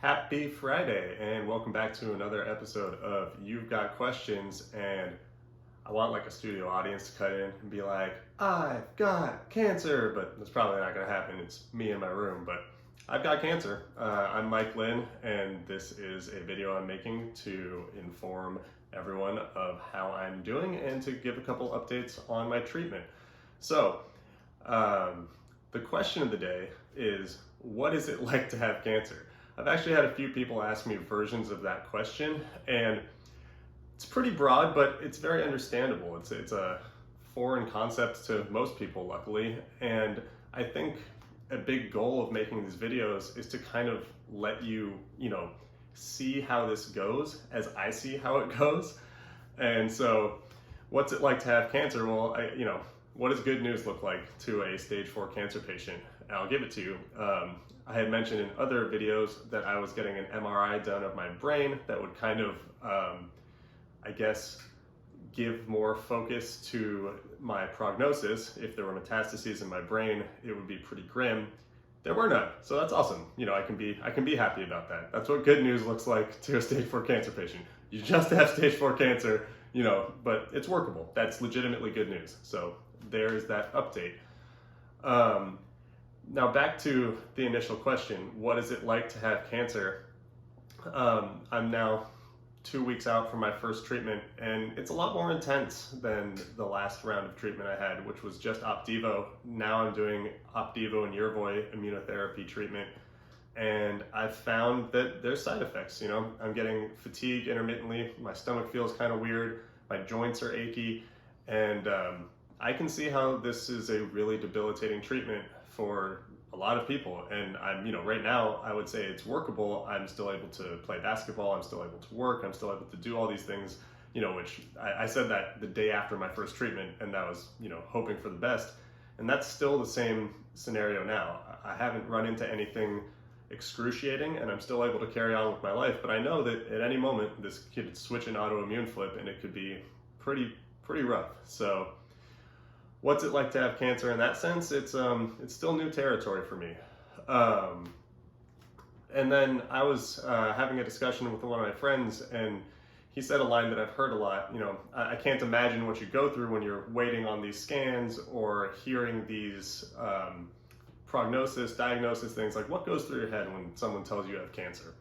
Happy Friday, and welcome back to another episode of You've Got Questions. And I want like a studio audience to cut in and be like, I've got cancer, but that's probably not going to happen. It's me in my room, but I've got cancer. I'm Mike Lynn, and this is a video I'm making to inform everyone of how I'm doing and to give a couple updates on my treatment. So, the question of the day is, what is it like to have cancer? I've actually had a few people ask me versions of that question, and it's pretty broad, but it's very understandable. It's a foreign concept to most people, luckily, and I think a big goal of making these videos is to kind of let you, see how this goes as I see how it goes. And so, what's it like to have cancer? Well, what does good news look like to a stage 4 cancer patient? I'll give it to you. I had mentioned in other videos that I was getting an MRI done of my brain that would kind of, give more focus to my prognosis. If there were metastases in my brain, it would be pretty grim. There were none, so that's awesome. I can be happy about that. That's what good news looks like to a stage 4 cancer patient. You just have stage 4 cancer, but it's workable. That's legitimately good news. So there's that update. Now back to the initial question, what is it like to have cancer? I'm now 2 weeks out from my first treatment, and it's a lot more intense than the last round of treatment I had, which was just Opdivo. Now I'm doing Opdivo Yervoy immunotherapy treatment, and I've found that there's side effects. I'm getting fatigue intermittently, my stomach feels kind of weird, my joints are achy, and I can see how this is a really debilitating treatment for a lot of people. And right now I would say it's workable. I'm still able to play basketball, I'm still able to work, I'm still able to do all these things, which I said that the day after my first treatment, and that was, hoping for the best. And that's still the same scenario now. I haven't run into anything excruciating, and I'm still able to carry on with my life, but I know that at any moment this could switch an autoimmune flip and it could be pretty rough. So what's it like to have cancer in that sense? It's still new territory for me. And then I was having a discussion with one of my friends, and he said a line that I've heard a lot. I can't imagine what you go through when you're waiting on these scans or hearing these prognosis, diagnosis things. Like, what goes through your head when someone tells you you have cancer?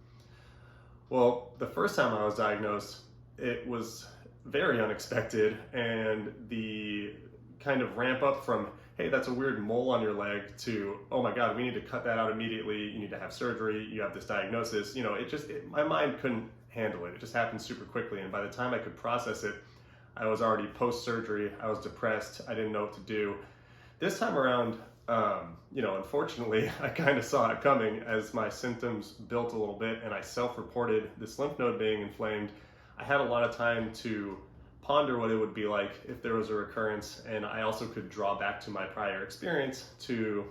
Well, the first time I was diagnosed, it was very unexpected, and the kind of ramp up from, hey, that's a weird mole on your leg, to, oh my God, we need to cut that out immediately, you need to have surgery, you have this diagnosis. My mind couldn't handle it. It just happened super quickly, and by the time I could process it, I was already post-surgery, I was depressed, I didn't know what to do. This time around, unfortunately, I kind of saw it coming as my symptoms built a little bit, and I self-reported this lymph node being inflamed. I had a lot of time to ponder what it would be like if there was a recurrence, and I also could draw back to my prior experience to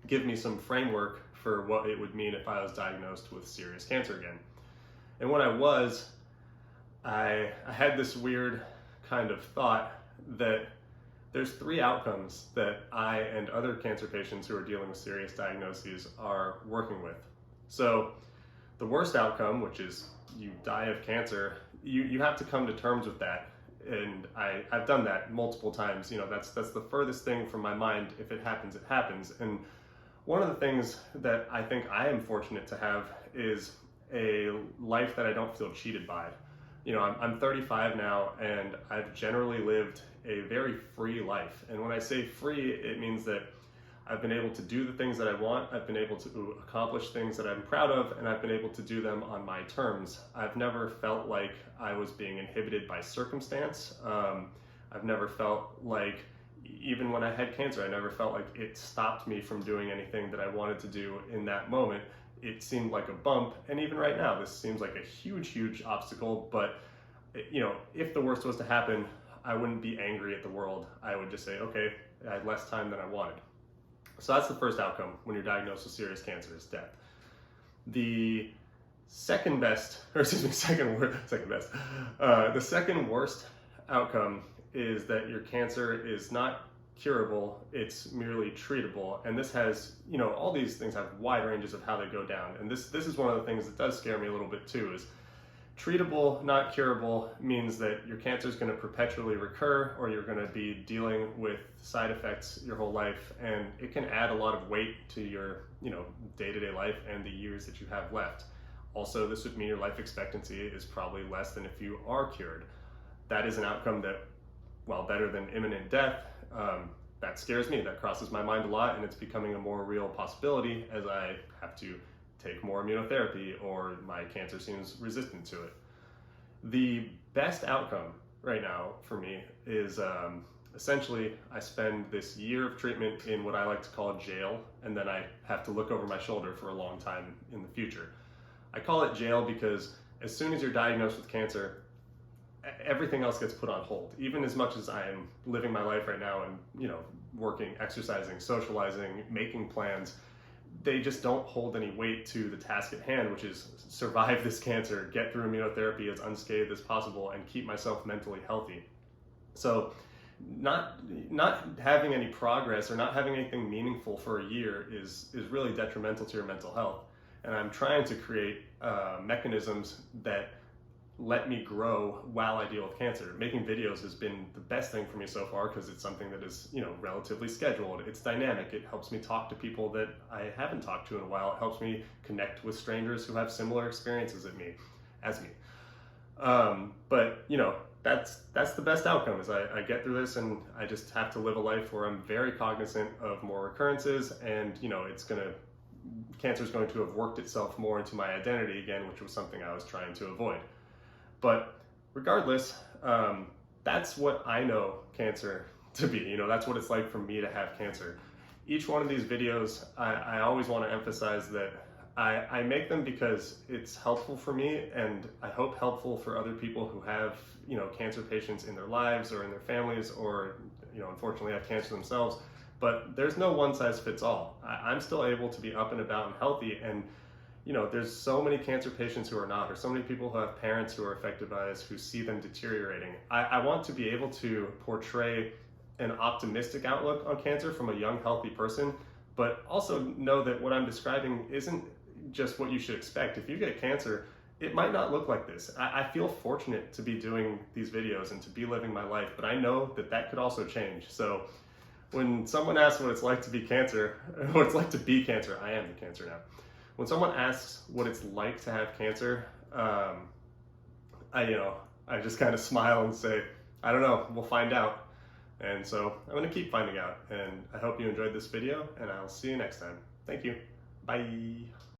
give me some framework for what it would mean if I was diagnosed with serious cancer again. And when I had this weird kind of thought that there's 3 outcomes that I and other cancer patients who are dealing with serious diagnoses are working with. So the worst outcome, which is you die of cancer, you have to come to terms with that. And I've done that multiple times. That's the furthest thing from my mind. If it happens, it happens. And one of the things that I think I am fortunate to have is a life that I don't feel cheated by. I'm 35 now, and I've generally lived a very free life. And when I say free, it means that I've been able to do the things that I want, I've been able to accomplish things that I'm proud of, and I've been able to do them on my terms. I've never felt like I was being inhibited by circumstance. I've never felt like, even when I had cancer, I never felt like it stopped me from doing anything that I wanted to do in that moment. It seemed like a bump, and even right now, this seems like a huge obstacle, but if the worst was to happen, I wouldn't be angry at the world. I would just say, okay, I had less time than I wanted. So that's the first outcome when you're diagnosed with serious cancer, is death. The second worst outcome is that your cancer is not curable, it's merely treatable. And this has, all these things have wide ranges of how they go down. And this is one of the things that does scare me a little bit too, is treatable, not curable, means that your cancer is going to perpetually recur, or you're going to be dealing with side effects your whole life, and it can add a lot of weight to your, day-to-day life and the years that you have left. Also, this would mean your life expectancy is probably less than if you are cured. That is an outcome that, while better than imminent death, that scares me. That crosses my mind a lot, and it's becoming a more real possibility as I have to take more immunotherapy or my cancer seems resistant to it. The best outcome right now for me is essentially I spend this year of treatment in what I like to call jail, and then I have to look over my shoulder for a long time in the future. I call it jail because as soon as you're diagnosed with cancer, everything else gets put on hold. Even as much as I am living my life right now and, working, exercising, socializing, making plans, they just don't hold any weight to the task at hand, which is survive this cancer, get through immunotherapy as unscathed as possible, and keep myself mentally healthy. So not having any progress or not having anything meaningful for a year is really detrimental to your mental health. And I'm trying to create mechanisms that let me grow while I deal with cancer. Making videos has been the best thing for me so far because it's something that is, relatively scheduled. It's dynamic. It helps me talk to people that I haven't talked to in a while. It helps me connect with strangers who have similar experiences as me. But that's the best outcome, is I get through this, and I just have to live a life where I'm very cognizant of more recurrences, and cancer is going to have worked itself more into my identity again, which was something I was trying to avoid. But regardless, that's what I know cancer to be. That's what it's like for me to have cancer. Each one of these videos, I always want to emphasize that I make them because it's helpful for me, and I hope helpful for other people who have, cancer patients in their lives or in their families, or, unfortunately have cancer themselves. But there's no one size fits all. I'm still able to be up and about and healthy, and there's so many cancer patients who are not, or so many people who have parents who are affected by this, who see them deteriorating. I want to be able to portray an optimistic outlook on cancer from a young, healthy person, but also know that what I'm describing isn't just what you should expect. If you get cancer, it might not look like this. I feel fortunate to be doing these videos and to be living my life, but I know that could also change. So when someone asks what it's like to be cancer, what it's like to be cancer, I am the cancer now. When someone asks what it's like to have cancer, I just kind of smile and say, I don't know, we'll find out. And so I'm going to keep finding out. And I hope you enjoyed this video, and I'll see you next time. Thank you. Bye.